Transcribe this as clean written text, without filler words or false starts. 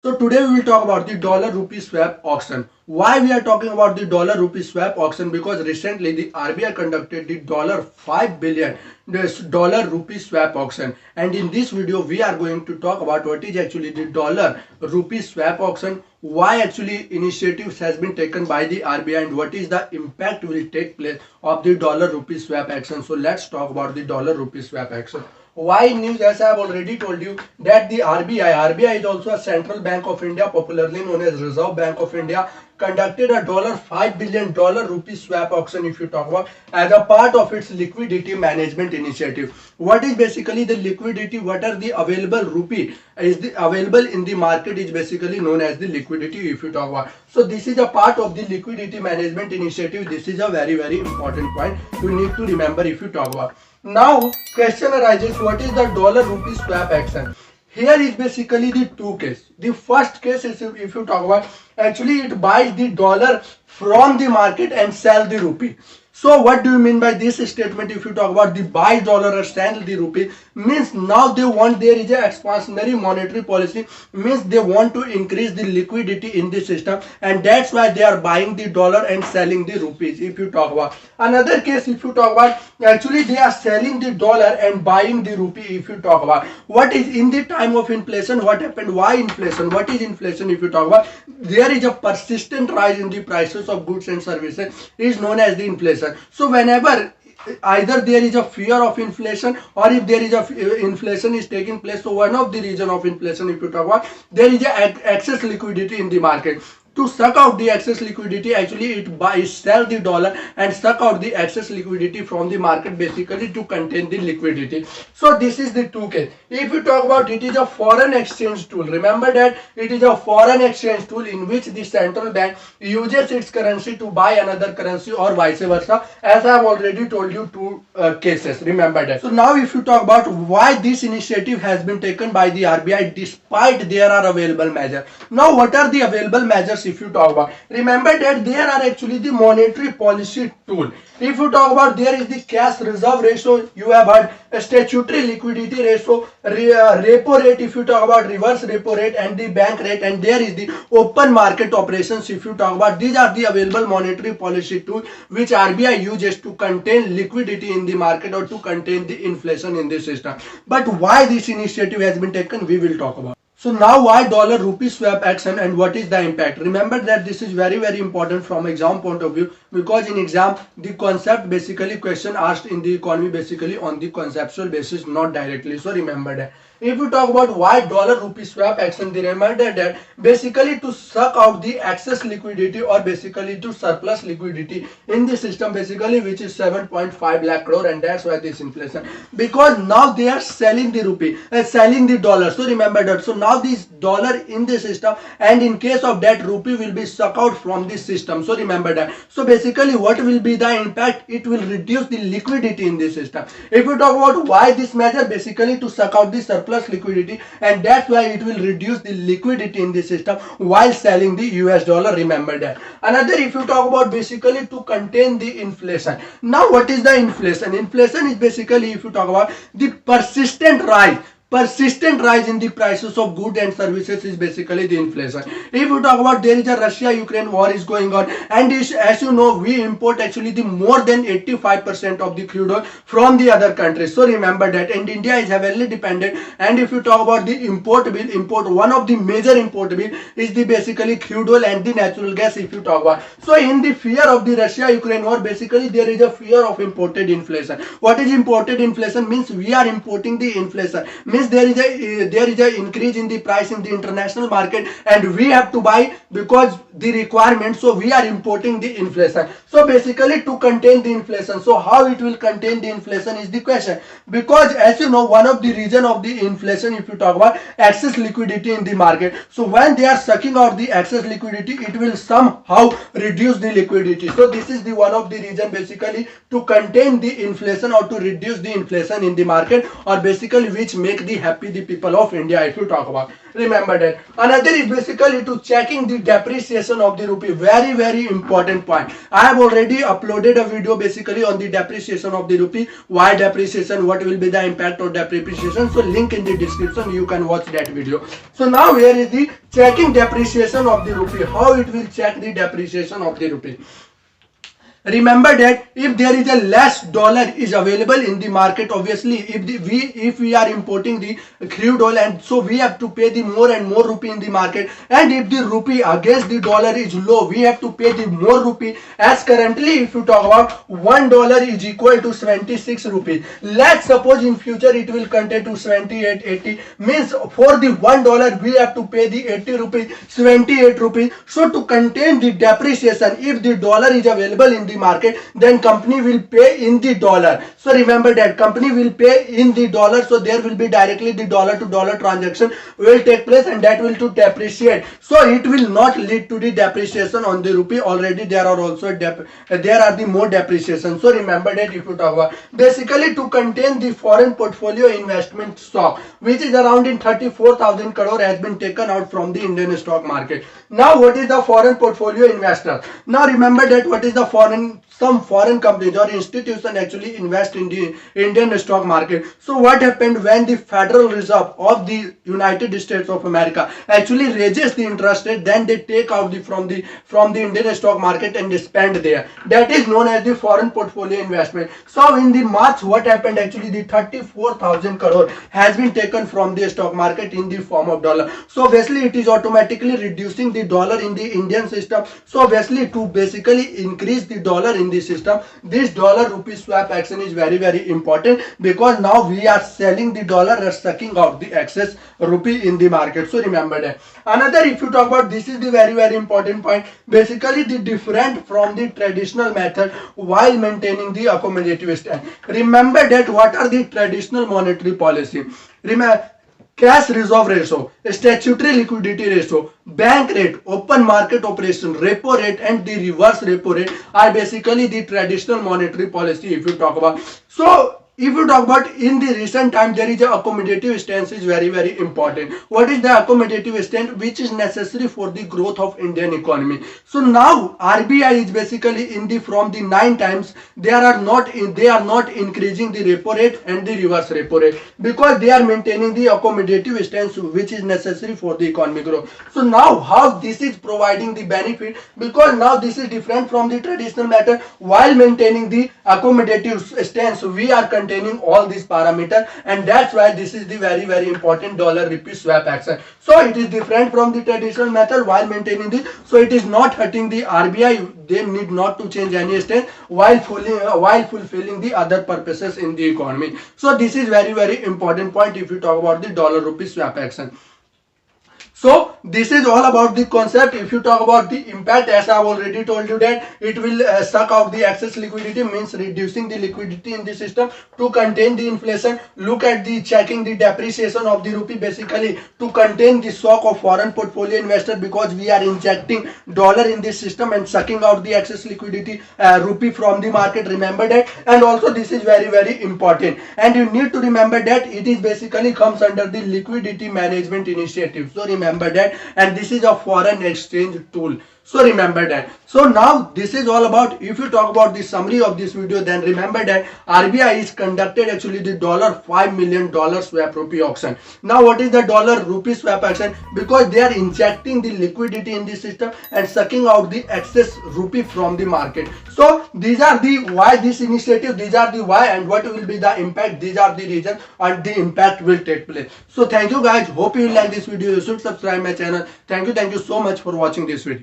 So today we will talk about the dollar rupee swap auction. Why we are talking about the dollar rupee swap auction? Because recently the RBI conducted the dollar 5 billion this dollar rupee swap auction, and in this video we are going to talk about what is actually the dollar rupee swap auction, why actually initiatives has been taken by the RBI, and what is the impact will take place of the dollar rupee swap action. So let's talk about the dollar rupee swap action. Why news? As I have already told you that the RBI is also a central bank of India, popularly known as Reserve Bank of India, conducted a dollar 5 billion dollar rupee swap auction, if you talk about, as a part of its liquidity management initiative. What is basically the liquidity? What are the available rupee is the available in the market is basically known as the liquidity, if you talk about. So this is a part of the liquidity management initiative. This is a very important point you need to remember if you talk about. Now question arises, what is the dollar rupee swap action? Here is basically the two case. The first case is, if you talk about, actually it buys the dollar from the market and sell the rupee. So what do you mean by this statement? If you talk about the buy dollar or sell the rupee, means now they want, there is a expansionary monetary policy, means they want to increase the liquidity in the system, and that's why they are buying the dollar and selling the rupees, if you talk about. Another case, if you talk about, actually they are selling the dollar and buying the rupee, if you talk about. What is in the time of inflation, what happened? Why inflation? What is inflation? If you talk about, there is a persistent rise in the prices of goods and services, is known as the inflation. So whenever either there is a fear of inflation, or if there is a inflation is taking place, so one of the reason of inflation, if you talk about, there is a excess liquidity in the market. To suck out the excess liquidity, actually it buys, sell the dollar and suck out the excess liquidity from the market, basically to contain the liquidity. So this is the two case. If you talk about, it is a foreign exchange tool. Remember that it is a foreign exchange tool in which the central bank uses its currency to buy another currency or vice versa, as I have already told you two cases. Remember that. So now if you talk about why this initiative has been taken by the RBI despite there are available measures. Now what are the available measures? If you talk about, remember that there are actually the monetary policy tool. If you talk about, there is the cash reserve ratio, you have heard, a statutory liquidity ratio, repo rate, if you talk about, reverse repo rate, and the bank rate, and there is the open market operations, if you talk about. These are the available monetary policy tool which RBI uses to contain liquidity in the market or to contain the inflation in the system. But why this initiative has been taken, we will talk about. So now why dollar rupee swap action and what is the impact? Remember that this is very important from exam point of view, because in exam the concept, basically question asked in the economy basically on the conceptual basis, not directly. So remember that. If you talk about why dollar rupee swap action, they reminder that basically to suck out the excess liquidity or basically to surplus liquidity in the system, basically which is 7.5 lakh crore, and that's why this inflation, because now they are selling the rupee, selling the dollar. So remember that. So now this dollar in the system, and in case of that rupee will be sucked out from this system. So remember that. So basically what will be the impact? It will reduce the liquidity in the system. If you talk about why this measure, basically to suck out the surplus liquidity, and that's why it will reduce the liquidity in the system while selling the US dollar. Remember that. Another, if you talk about, basically to contain the inflation. Now what is the inflation? Inflation is basically, if you talk about, the persistent rise in the prices of goods and services is basically the inflation. If you talk about, there is a Russia-Ukraine war is going on, and as you know, we import actually the more than 85% of the crude oil from the other countries. So remember that, and India is heavily dependent. And if you talk about the import, one of the major import bill is the basically crude oil and the natural gas, if you talk about. So in the fear of the Russia-Ukraine war, basically there is a fear of imported inflation. What is imported inflation? Means we are importing the inflation, means there is a increase in the price in the international market, and we have to buy because the requirement, so we are importing the inflation. So basically to contain the inflation. So how it will contain the inflation is the question, because as you know, one of the reason of the inflation, if you talk about, excess liquidity in the market. So when they are sucking out the excess liquidity, it will somehow reduce the liquidity. So this is the one of the reason basically to contain the inflation or to reduce the inflation in the market, or basically which make the the happy the people of India. If you talk about, remember that. Another is basically to checking the depreciation of the rupee. Very important point. I have already uploaded a video basically on the depreciation of the rupee. Why depreciation? What will be the impact of depreciation? So link in the description. You can watch that video. So now here is the checking depreciation of the rupee. How it will check the depreciation of the rupee? Remember that if there is a less dollar is available in the market, obviously if we are importing the crude oil, and so we have to pay the more and more rupee in the market, and if the rupee against the dollar is low, we have to pay the more rupee. As currently if you talk about $1 is equal to 76 rupees. Let's suppose in future it will contain to 78, 80, means for the $1 we have to pay the 80 rupees, 78 rupees. So to contain the depreciation, if the dollar is available in the market, then company will pay in the dollar. So remember that company will pay in the dollar, so there will be directly the dollar to dollar transaction will take place, and that will to depreciate. So it will not lead to the depreciation on the rupee. Already there are also there are the more depreciation. So remember that if you talk about basically to contain the foreign portfolio investment stock, which is around in 34,000 crore, has been taken out from the Indian stock market. Now what is the foreign portfolio investor? Now remember that what is the some foreign companies or institution actually invest in the Indian stock market. So what happened when the Federal Reserve of the United States of America actually raises the interest rate, then they take out from the Indian stock market and they spend there. That is known as the foreign portfolio investment. So in the March, what happened actually, the 34,000 crore has been taken from the stock market in the form of dollar. So obviously it is automatically reducing the dollar in the Indian system. So obviously to basically increase the dollar in the system, this dollar rupee swap action is very important, because now we are selling the dollar and sucking out the excess rupee in the market. So remember that. Another, if you talk about, this is the very important point, basically the different from the traditional method while maintaining the accommodative stand. Remember that what are the traditional monetary policy? Remember, cash reserve ratio, statutory liquidity ratio, bank rate, open market operation, repo rate, and the reverse repo rate are basically the traditional monetary policy if you talk about. So if you talk about in the recent time, there is a accommodative stance is very important. What is the accommodative stance? Which is necessary for the growth of Indian economy. So now RBI is basically in the from the 9 times they are not increasing the repo rate and the reverse repo rate, because they are maintaining the accommodative stance which is necessary for the economic growth. So now how this is providing the benefit, because now this is different from the traditional method. While maintaining the accommodative stance, we are containing all these parameters, and that's why this is the very important dollar rupee swap action. So it is different from the traditional method while maintaining this. So it is not hurting the RBI. They need not to change any stance while fulfilling the other purposes in the economy. So this is very important point if you talk about the dollar rupee swap action. So this is all about the concept. If you talk about the impact, as I have already told you that it will suck out the excess liquidity, means reducing the liquidity in the system to contain the inflation. Look at the checking the depreciation of the rupee, basically to contain the shock of foreign portfolio investor, because we are injecting dollar in this system and sucking out the excess liquidity rupee from the market. Remember that. And also this is very important, and you need to remember that it is basically comes under the liquidity management initiative. So remember that, and this is a foreign exchange tool. So remember that. So now this is all about, if you talk about the summary of this video, then remember that RBI is conducted actually the $5 million swap rupee auction. Now what is the dollar rupee swap action? Because they are injecting the liquidity in the system and sucking out the excess rupee from the market. So these are the why this initiative, these are the why, and what will be the impact, these are the reasons, and the impact will take place. So thank you guys, hope you like this video. You should subscribe my channel. Thank you so much for watching this video.